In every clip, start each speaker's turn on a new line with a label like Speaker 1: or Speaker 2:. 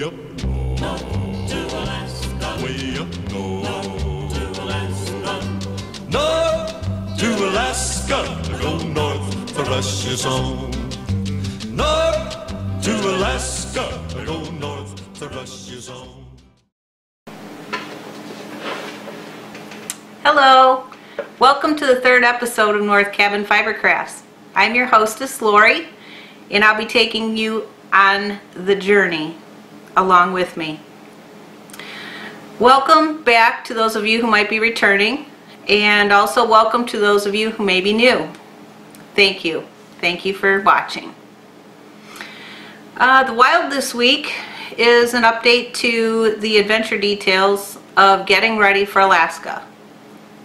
Speaker 1: Way up north to Alaska. Way up north to Alaska. North to Alaska. Go north, the rush is on. North to Alaska. Go north, the rush is on.
Speaker 2: Hello, welcome to the third episode of North Cabin Fibercrafts. I'm your hostess Lori, and I'll be taking you on the journey along with me. Welcome back to those of you who might be returning, and also welcome to those of you who may be new. Thank you. Thank you for watching. The Wild this week is an update to the adventure details of getting ready for Alaska.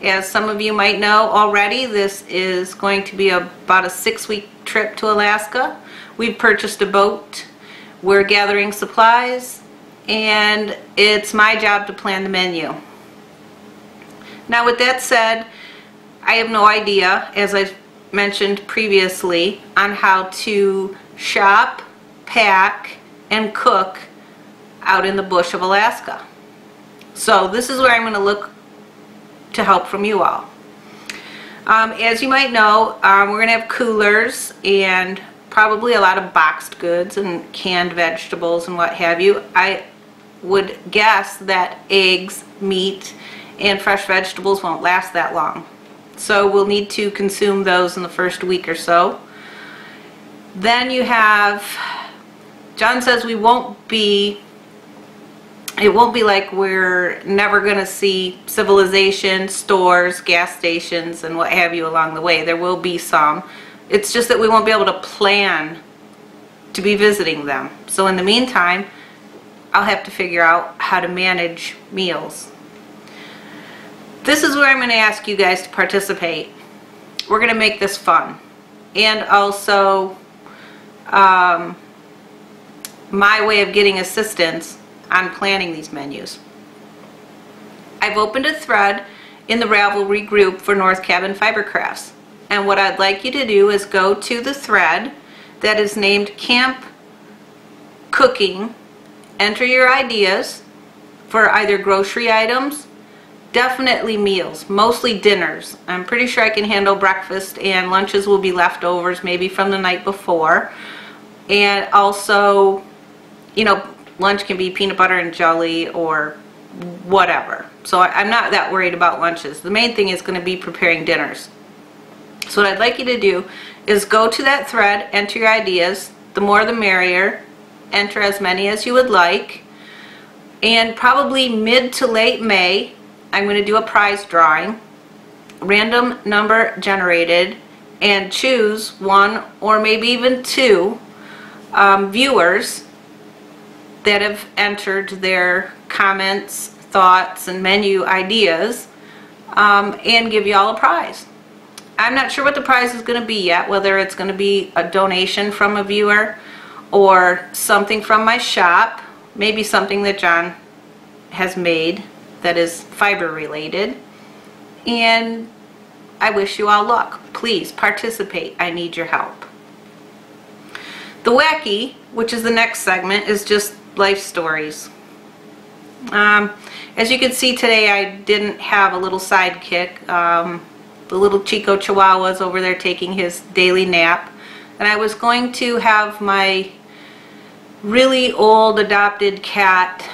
Speaker 2: As some of you might know already, this is going to be about a 6-week trip to Alaska. We've purchased a boat, we're gathering supplies, and it's my job to plan the menu. Now with that said, I have no idea, as I've mentioned previously, on how to shop, pack, and cook out in the bush of Alaska. So this is where I'm going to look to help from you all. As you might know, we're going to have coolers and probably a lot of boxed goods and canned vegetables and what have you. I would guess that eggs, meat, and fresh vegetables won't last that long. So we'll need to consume those in the first week or so. Then you have, John says it won't be like we're never going to see civilization, stores, gas stations, and what have you along the way. There will be some. It's just that we won't be able to plan to be visiting them. So in the meantime, I'll have to figure out how to manage meals. This is where I'm going to ask you guys to participate. We're going to make this fun. And also, my way of getting assistance on planning these menus. I've opened a thread in the Ravelry group for North Cabin Fibercrafts, and what I'd like you to do is go to the thread that is named Camp Cooking, enter your ideas for either grocery items, definitely meals, mostly dinners. I'm pretty sure I can handle breakfast, and lunches will be leftovers maybe from the night before, and also, you know, lunch can be peanut butter and jelly or whatever. So I'm not that worried about lunches. The main thing is going to be preparing dinners. So what I'd like you to do is go to that thread, enter your ideas. The more the merrier. Enter as many as you would like. And probably mid to late May, I'm going to do a prize drawing. Random number generated, and choose one or maybe even two viewers that have entered their comments, thoughts, and menu ideas, and give you all a prize. I'm not sure what the prize is going to be yet, whether it's going to be a donation from a viewer or something from my shop, maybe something that John has made that is fiber related. And I wish you all luck. Please participate. I need your help. The wacky, which is the next segment, is just life stories. As you can see today, I didn't have a little sidekick. The little Chico Chihuahua's over there taking his daily nap, and I was going to have my really old adopted cat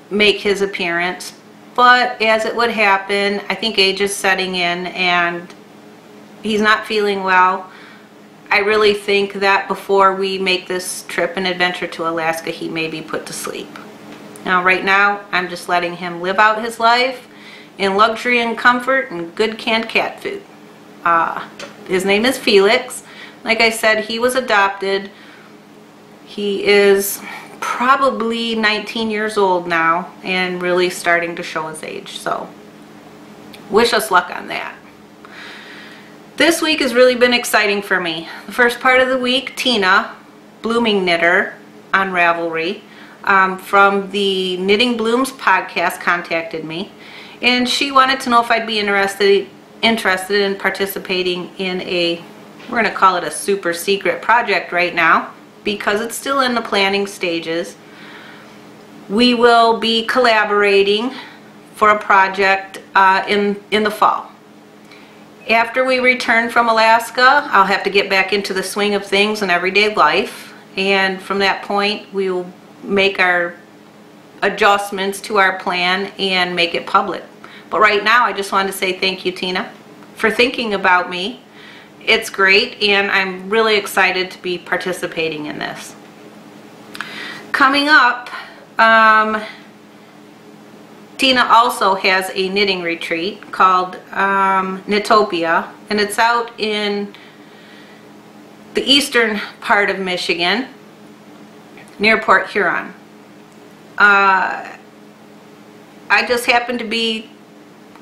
Speaker 2: make his appearance, but as it would happen, I think age is setting in and he's not feeling well. I really think that before we make this trip and adventure to Alaska, he may be put to sleep. Now, right now, I'm just letting him live out his life in luxury and comfort and good canned cat food. His name is Felix. Like I said, he was adopted. He is probably 19 years old now and really starting to show his age. So, wish us luck on that. This week has really been exciting for me. The first part of the week, Tina, Blooming Knitter on Ravelry, from the Knitting Blooms podcast contacted me, and she wanted to know if I'd be interested in participating in a, we're going to call it a super secret project right now because it's still in the planning stages. we will be collaborating for a project in the fall. After we return from Alaska, I'll have to get back into the swing of things in everyday life, and from that point we will make our adjustments to our plan and make it public. But right now I just wanted to say thank you, Tina, for thinking about me. It's great, and I'm really excited to be participating in this. Coming up, Tina also has a knitting retreat called Knitopia, and it's out in the eastern part of Michigan near Port Huron. I just happened to be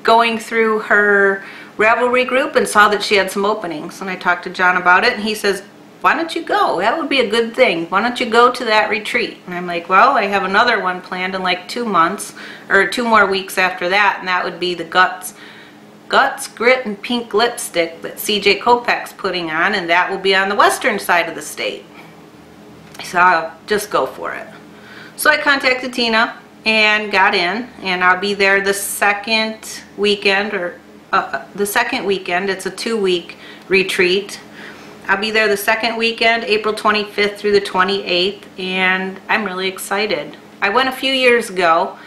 Speaker 2: going through her Ravelry group and saw that she had some openings, and I talked to John about it, and he says, why don't you go? That would be a good thing. Why don't you go to that retreat? And I'm like, well, I have another one planned in like 2 months, or 2 more weeks after that, and that would be the Guts, Grit, and Pink Lipstick that CJ Kopech's putting on, and that will be on the western side of the state. So I'll just go for it. So I contacted Tina and got in, and I'll be there the second weekend, or the second weekend. It's a 2-week retreat. I'll be there the second weekend, April 25th through the 28th, and I'm really excited. I went a few years ago.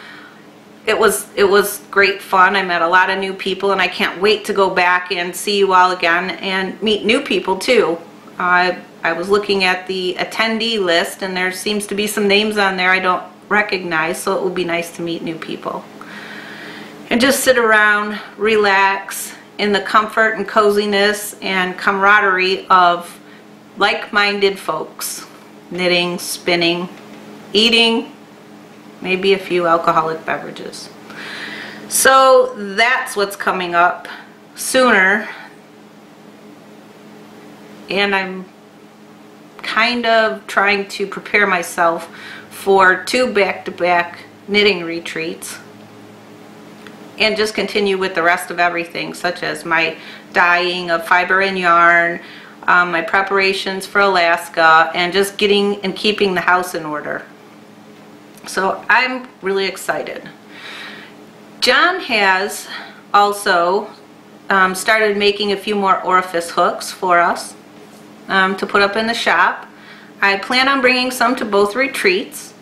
Speaker 2: It was great fun. I met a lot of new people, and I can't wait to go back and see you all again and meet new people too. I was looking at the attendee list, and there seems to be some names on there I don't recognize, so it will be nice to meet new people. And just sit around, relax, in the comfort and coziness and camaraderie of like-minded folks, knitting, spinning, eating, maybe a few alcoholic beverages. So that's what's coming up sooner, and I'm kind of trying to prepare myself for 2 back-to-back knitting retreats, and just continue with the rest of everything, such as my dyeing of fiber and yarn, my preparations for Alaska, and just getting and keeping the house in order. So I'm really excited. John has also started making a few more orifice hooks for us to put up in the shop. I plan on bringing some to both retreats.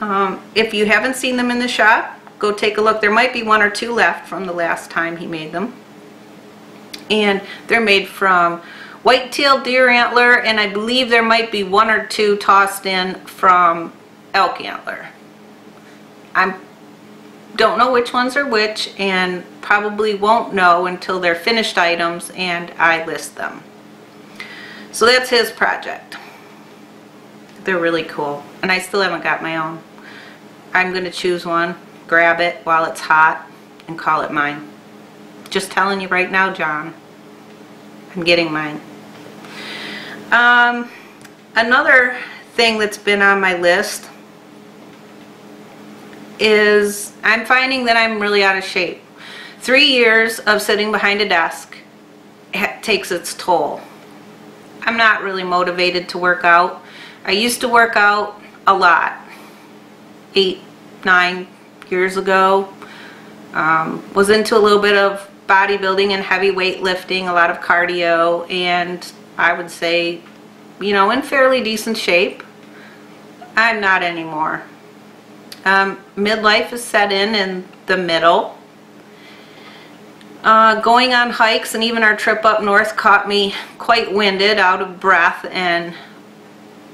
Speaker 2: If you haven't seen them in the shop, go take a look. There might be 1 or 2 left from the last time he made them. And they're made from white-tailed deer antler, and I believe there might be 1 or 2 tossed in from elk antler. I don't know which ones are which, and probably won't know until they're finished items and I list them. So that's his project. They're really cool, and I still haven't got my own. I'm going to choose one, grab it while it's hot, and call it mine. Just telling you right now, John, I'm getting mine. Another thing that's been on my list is I'm finding that I'm really out of shape. 3 years of sitting behind a desk takes its toll. I'm not really motivated to work out. I used to work out a lot 8, 9 years ago. Was into a little bit of bodybuilding and heavy weightlifting, a lot of cardio, and I would say, you know, in fairly decent shape. I'm not anymore. Midlife is set in the middle. Going on hikes and even our trip up north caught me quite winded, out of breath, and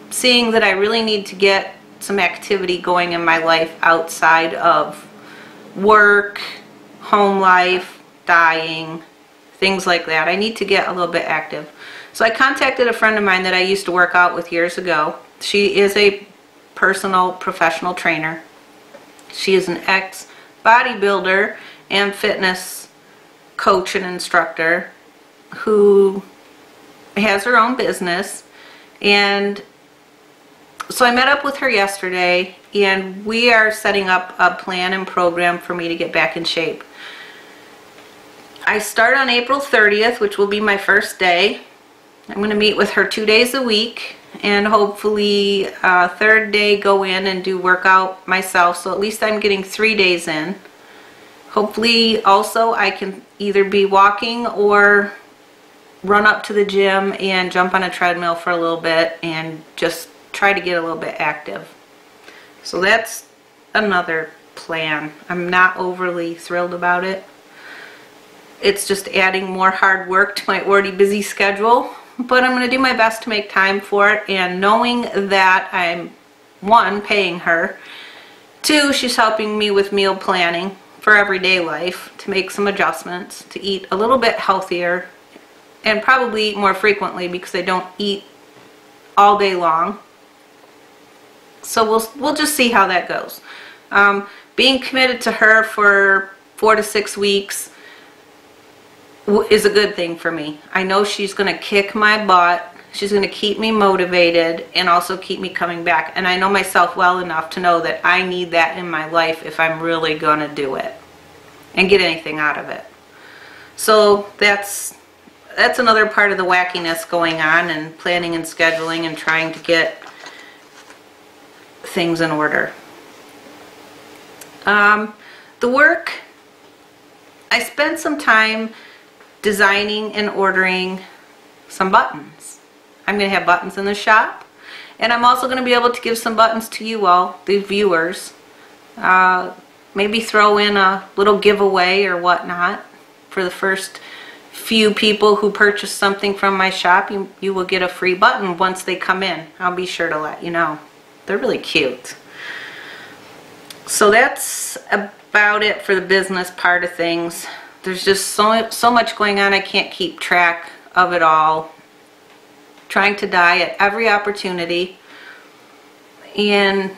Speaker 2: seeing that I really need to get some activity going in my life outside of work, home life, dyeing, things like that. I need to get a little bit active. So I contacted a friend of mine that I used to work out with years ago. She is a personal professional trainer. She is an ex-bodybuilder and fitness coach and instructor who has her own business, and so I met up with her yesterday, and we are setting up a plan and program for me to get back in shape. I start on April 30th, which will be my first day. I'm going to meet with her 2 days a week, and hopefully third day go in and do workout myself, so at least I'm getting 3 days in. Hopefully also I can either be walking or run up to the gym and jump on a treadmill for a little bit and just try to get a little bit active. So that's another plan. I'm not overly thrilled about it. It's just adding more hard work to my already busy schedule, but I'm going to do my best to make time for it, and knowing that I'm, one, paying her, two, she's helping me with meal planning for everyday life to make some adjustments, to eat a little bit healthier and probably eat more frequently because I don't eat all day long. So we'll just see how that goes. Being committed to her for 4 to 6 weeks is a good thing for me. I know she's going to kick my butt. She's going to keep me motivated and also keep me coming back. And I know myself well enough to know that I need that in my life if I'm really going to do it and get anything out of it. So that's another part of the wackiness going on, and planning and scheduling and trying to get things in order. The work, I spent some time designing and ordering some buttons. I'm going to have buttons in the shop, and I'm also going to be able to give some buttons to you all, the viewers. Maybe throw in a little giveaway or whatnot for the first few people who purchase something from my shop. You will get a free button once they come in. I'll be sure to let you know. They're really cute. So that's about it for the business part of things. There's just so much going on, I can't keep track of it all. Trying to die at every opportunity and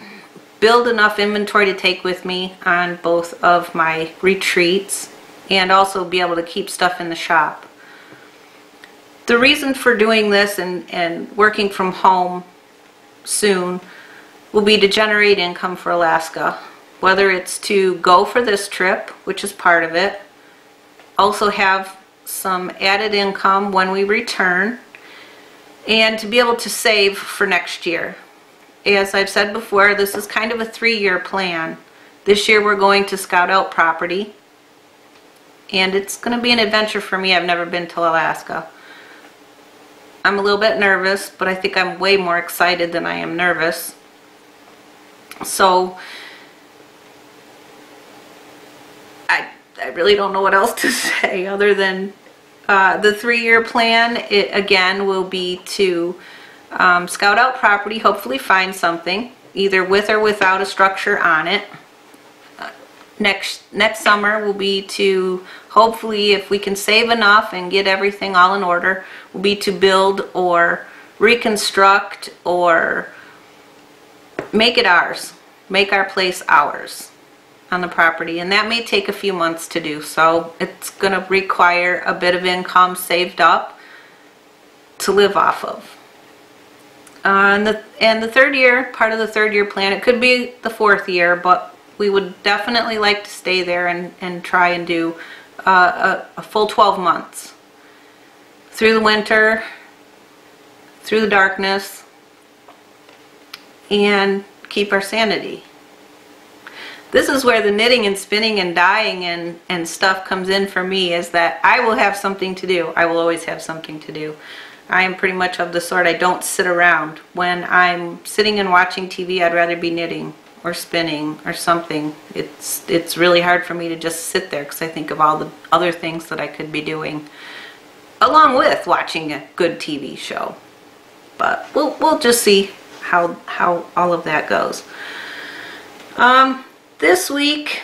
Speaker 2: build enough inventory to take with me on both of my retreats and also be able to keep stuff in the shop. The reason for doing this and working from home soon will be to generate income for Alaska, whether it's to go for this trip, which is part of it, also have some added income when we return, and to be able to save for next year. As I've said before, this is kind of a 3-year plan. This year we're going to scout out property, and it's going to be an adventure for me. I've never been to Alaska. I'm a little bit nervous, but I think I'm way more excited than I am nervous. So I really don't know what else to say other than the 3-year plan, it again will be to scout out property, hopefully find something, either with or without a structure on it. Next summer will be to, hopefully if we can save enough and get everything all in order, will be to build or reconstruct or make it ours, make our place ours on the property, and that may take a few months to do, so it's going to require a bit of income saved up to live off of. And the third year, part of the 3rd year plan, it could be the 4th year, but we would definitely like to stay there and try and do a full 12 months through the winter, through the darkness, and keep our sanity. This is where the knitting and spinning and dyeing and stuff comes in for me, is that I will have something to do. I will always have something to do. I am pretty much of the sort, I don't sit around. When I'm sitting and watching TV, I'd rather be knitting or spinning or something. It's really hard for me to just sit there because I think of all the other things that I could be doing along with watching a good TV show. But we'll just see how all of that goes. This week,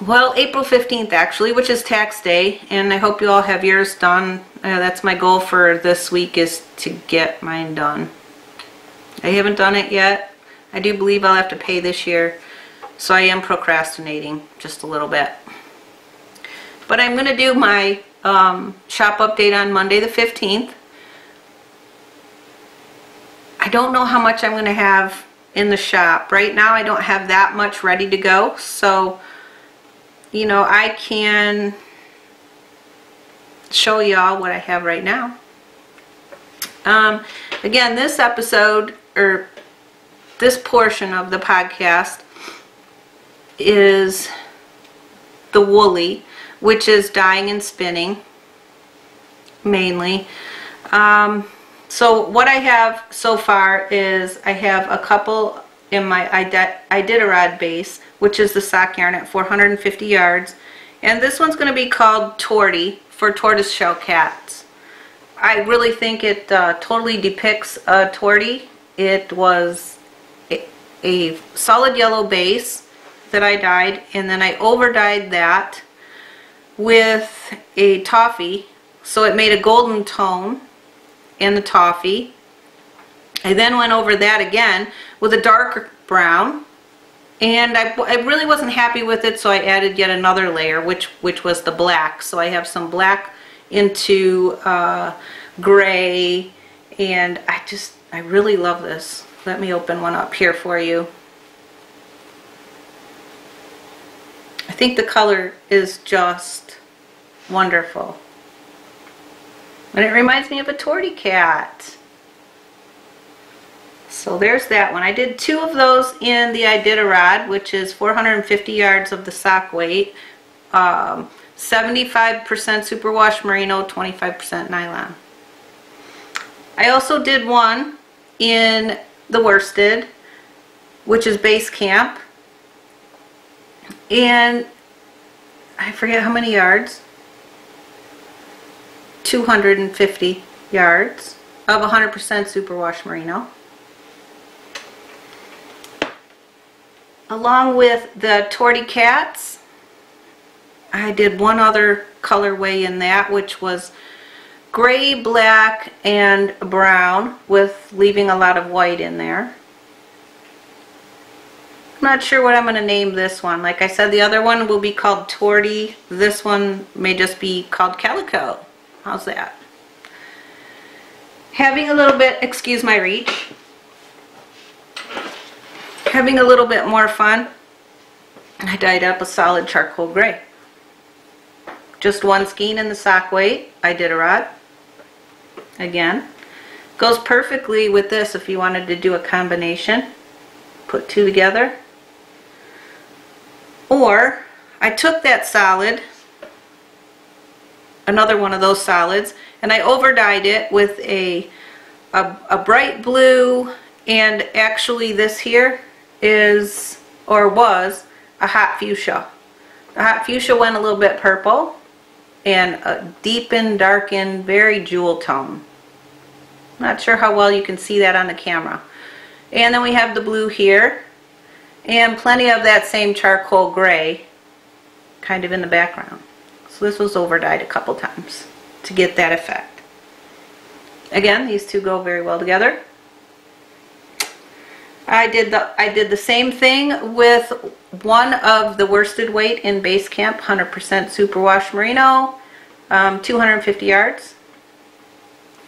Speaker 2: well, April 15th actually, which is tax day, and I hope you all have yours done. That's my goal for this week, is to get mine done. I haven't done it yet. I do believe I'll have to pay this year, so I am procrastinating just a little bit. But I'm going to do my shop update on Monday the 15th. I don't know how much I'm going to have in the shop. Right now I don't have that much ready to go, so you know, I can show y'all what I have right now. Again, this episode, or this portion of the podcast, is the woolly, which is dyeing and spinning mainly. So what I have so far is I have a couple in my Iditarod base, which is the sock yarn at 450 yards, and this one's going to be called Torty for tortoiseshell cats. I really think it totally depicts a tortie. It was a solid yellow base that I dyed, and then I over dyed that with a toffee, so it made a golden tone in the toffee. I then went over that again with a darker brown, and I really wasn't happy with it, so I added yet another layer, which was the black. So I have some black into gray, and I really love this. Let me open one up here for you. I think the color is just wonderful. And it reminds me of a tortie cat. So there's that one. I did 2 of those in the Iditarod, which is 450 yards of the sock weight. 75% superwash merino, 25% nylon. I also did one in the worsted, which is base camp. And I forget how many yards. 250 yards of 100% superwash merino. Along with the tortie cats, I did one other colorway in that, which was gray, black, and brown, with leaving a lot of white in there. I'm not sure what I'm going to name this one. Like I said, the other one will be called Tortie. This one may just be called Calico. How's that? Having a little bit, excuse my reach, having a little bit more fun, I dyed up a solid charcoal gray. Just one skein in the sock weight, Iditarod. Again, goes perfectly with this if you wanted to do a combination. Put 2 together. Or I took that solid, another one of those solids, and I over dyed it with a bright blue, and actually this here is, or was, a hot fuchsia. The hot fuchsia went a little bit purple, and a deepened, darkened, very jewel tone. Not sure how well you can see that on the camera. And then we have the blue here, and plenty of that same charcoal gray kind of in the background. So this was over dyed a couple times to get that effect. Again, these two go very well together. I did the same thing with one of the worsted weight in base camp, 100% superwash merino, 250 yards.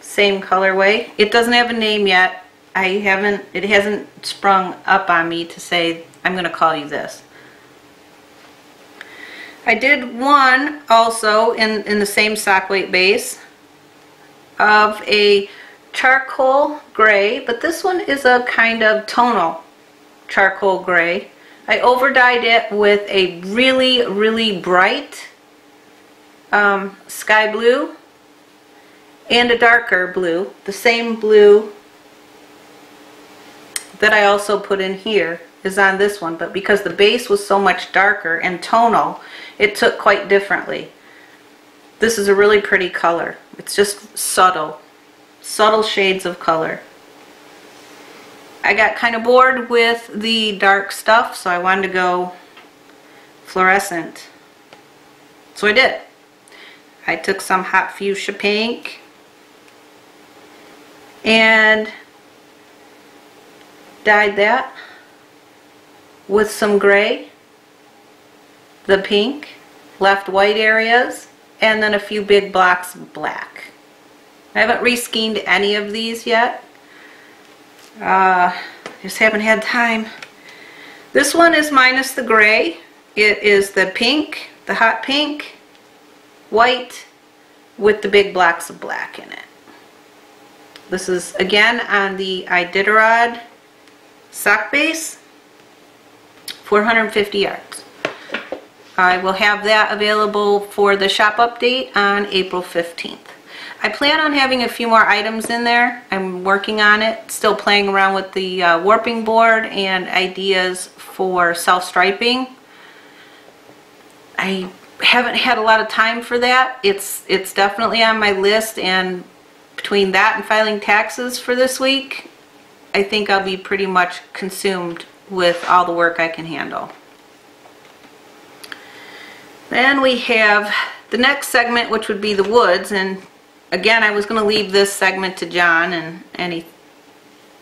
Speaker 2: Same colorway. It doesn't have a name yet. It hasn't sprung up on me to say I'm going to call you this. I did one also in the same sock weight base of a charcoal gray, but this one is a kind of tonal charcoal gray. I over dyed it with a really, really bright sky blue and a darker blue, the same blue that I also put in here is on this one, but because the base was so much darker and tonal, it took quite differently. This is a really pretty color. It's just subtle shades of color. I got kind of bored with the dark stuff, so I wanted to go fluorescent. So I did. I took some hot fuchsia pink and dyed that with some gray, the pink, left white areas, and then a few big blocks of black. I haven't reskeined any of these yet. Just haven't had time. This one is minus the gray. It is the pink, the hot pink, white with the big blocks of black in it. This is again on the Iditarod sock base, 450 yards. I will have that available for the shop update on April 15th. I plan on having a few more items in there. I'm working on it, still playing around with the warping board and ideas for self-striping. I haven't had a lot of time for that. It's definitely on my list, and between that and filing taxes for this week, I think I'll be pretty much consumed with all the work I can handle. Then we have the next segment, which would be the woods, and again, I was going to leave this segment to John and any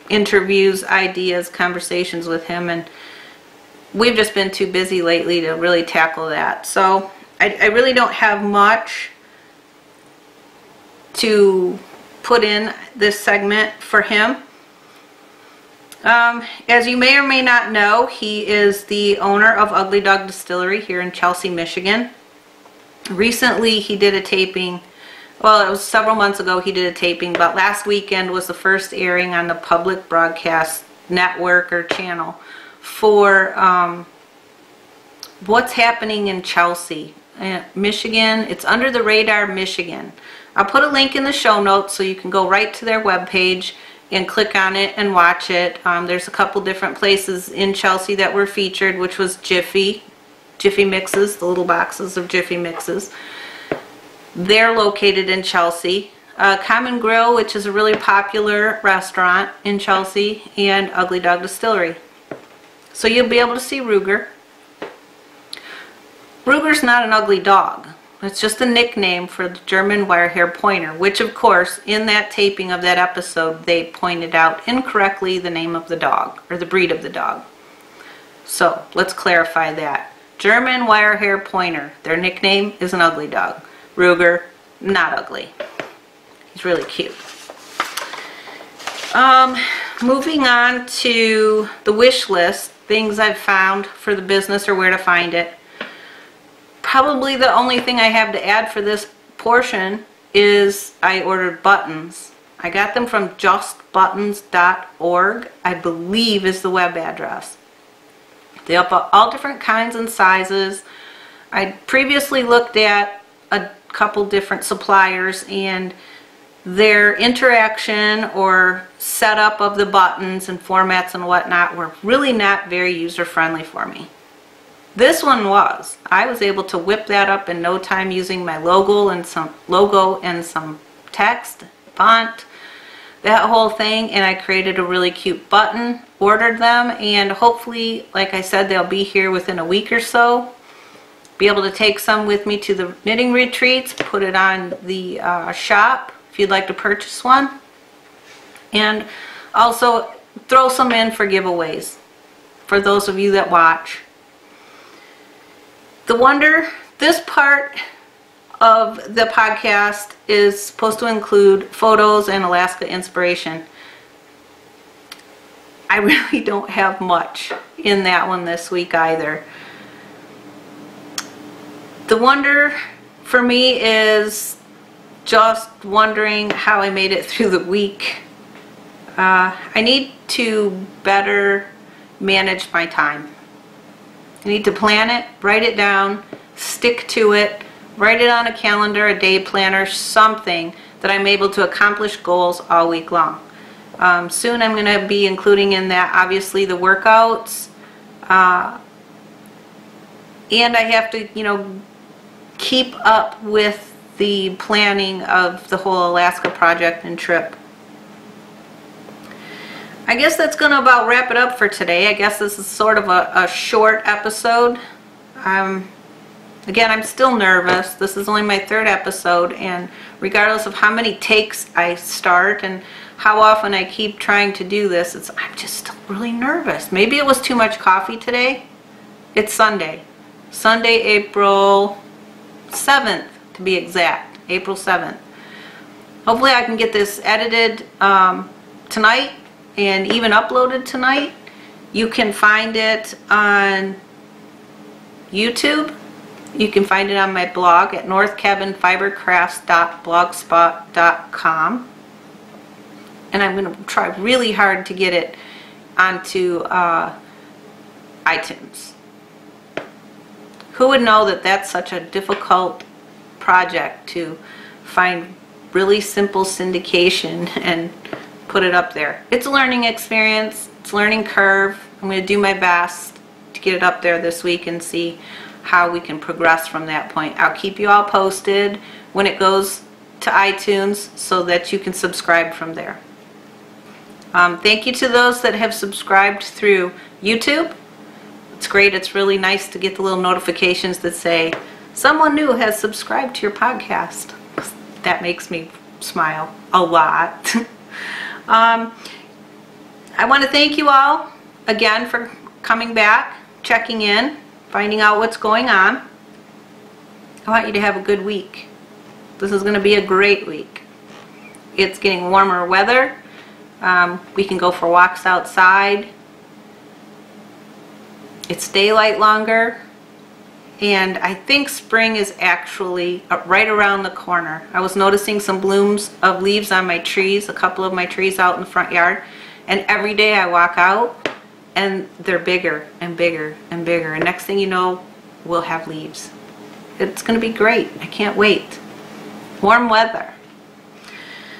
Speaker 2: interviews, ideas, conversations with him, and we've just been too busy lately to really tackle that. So I really don't have much to put in this segment for him. As you may or may not know, he is the owner of Ugly Dog Distillery here in Chelsea, Michigan. Recently he did a taping, well, it was several months ago he did a taping, but last weekend was the first airing on the public broadcast network or channel for what's happening in Chelsea, Michigan. It's Under the Radar Michigan. I'll put a link in the show notes so you can go right to their webpage and click on it and watch it. There's a couple different places in Chelsea that were featured, which was Jiffy Mixes, the little boxes of Jiffy Mixes. They're located in Chelsea. Common Grill, which is a really popular restaurant in Chelsea, and Ugly Dog Distillery. So you'll be able to see Ruger. Ruger's not an ugly dog. It's just a nickname for the German Wirehair Pointer, which of course in that taping of that episode they pointed out incorrectly the name of the dog, or the breed of the dog. So let's clarify that. German Wirehair Pointer, their nickname is an ugly dog. Ruger, not ugly. He's really cute. Moving on to the wish list, things I've found for the business or where to find it. Probably the only thing I have to add for this portion is I ordered buttons. I got them from justbuttons.org, I believe is the web address. They have all different kinds and sizes. I previously looked at a couple different suppliers, and their interaction or setup of the buttons and formats and whatnot were really not very user-friendly for me. This one was. I was able to whip that up in no time using my logo and some text, font, that whole thing, and I created a really cute button, ordered them, and hopefully, like I said, they'll be here within a week or so. Be able to take some with me to the knitting retreats, put it on the shop if you'd like to purchase one, and also throw some in for giveaways for those of you that watch. The Wonder, this part of the podcast is supposed to include photos and Alaska inspiration. I really don't have much in that one this week either. The wonder for me is just wondering how I made it through the week. I need to better manage my time. I need to plan it, write it down, stick to it, write it on a calendar, a day planner, something that I'm able to accomplish goals all week long. Soon I'm going to be including in that obviously the workouts, and I have to, keep up with the planning of the whole Alaska project and trip. I guess that's going to about wrap it up for today. I guess this is sort of a short episode. Again, I'm still nervous. This is only my third episode, and regardless of how many takes I start and how often I keep trying to do this, I'm just still really nervous. Maybe it was too much coffee today. It's Sunday. Sunday, April 7th to be exact. April 7th. Hopefully I can get this edited tonight and even uploaded tonight. You can find it on YouTube. You can find it on my blog at northcabinfibercrafts.blogspot.com. and I'm going to try really hard to get it onto iTunes. Who would know that that's such a difficult project to find really simple syndication and put it up there. It's a learning experience. It's a learning curve. I'm going to do my best to get it up there this week and see how we can progress from that point. I'll keep you all posted when it goes to iTunes so that you can subscribe from there. Thank you to those that have subscribed through YouTube. It's great. It's really nice to get the little notifications that say someone new has subscribed to your podcast. That makes me smile a lot. I want to thank you all again for coming back, checking in, finding out what's going on. I want you to have a good week. This is going to be a great week. It's getting warmer weather. We can go for walks outside. It's daylight longer. And I think spring is actually right around the corner. I was noticing some blooms of leaves on my trees, a couple of my trees out in the front yard. And every day I walk out and they're bigger and bigger and bigger. And next thing you know, we'll have leaves. It's going to be great. I can't wait. Warm weather.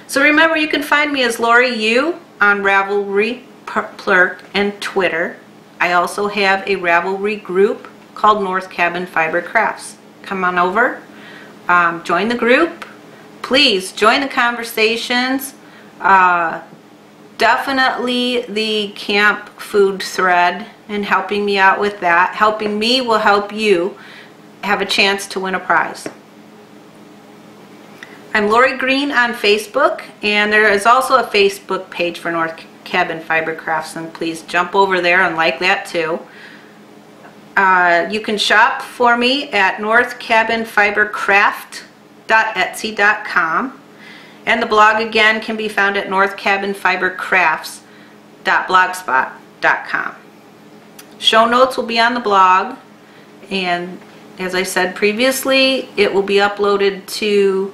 Speaker 2: So remember, you can find me as Lori U on Ravelry, Plurk, and Twitter. I also have a Ravelry group called North Cabin Fiber Crafts. Come on over, join the group. Please join the conversations. Definitely the camp food thread and helping me out with that. Helping me will help you have a chance to win a prize. I'm Lori Green on Facebook, and there is also a Facebook page for North Cabin Fiber Crafts, and please jump over there and like that too. You can shop for me at northcabinfibercraft.etsy.com, and the blog again can be found at northcabinfibercrafts.blogspot.com. Show notes will be on the blog, and as I said previously, it will be uploaded to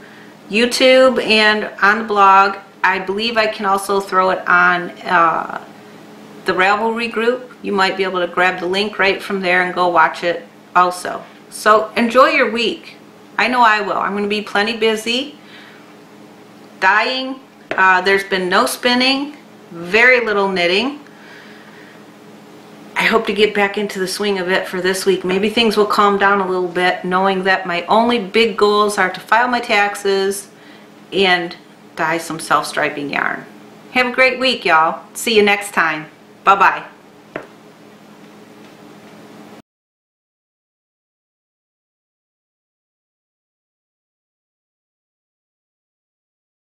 Speaker 2: YouTube and on the blog. I believe I can also throw it on the Ravelry group. You might be able to grab the link right from there and go watch it also. So enjoy your week. I know I will. I'm going to be plenty busy. Dyeing. There's been no spinning, very little knitting. I hope to get back into the swing of it for this week. Maybe things will calm down a little bit, knowing that my only big goals are to file my taxes and dye some self-striping yarn. Have a great week, y'all. See you next time. Bye-bye.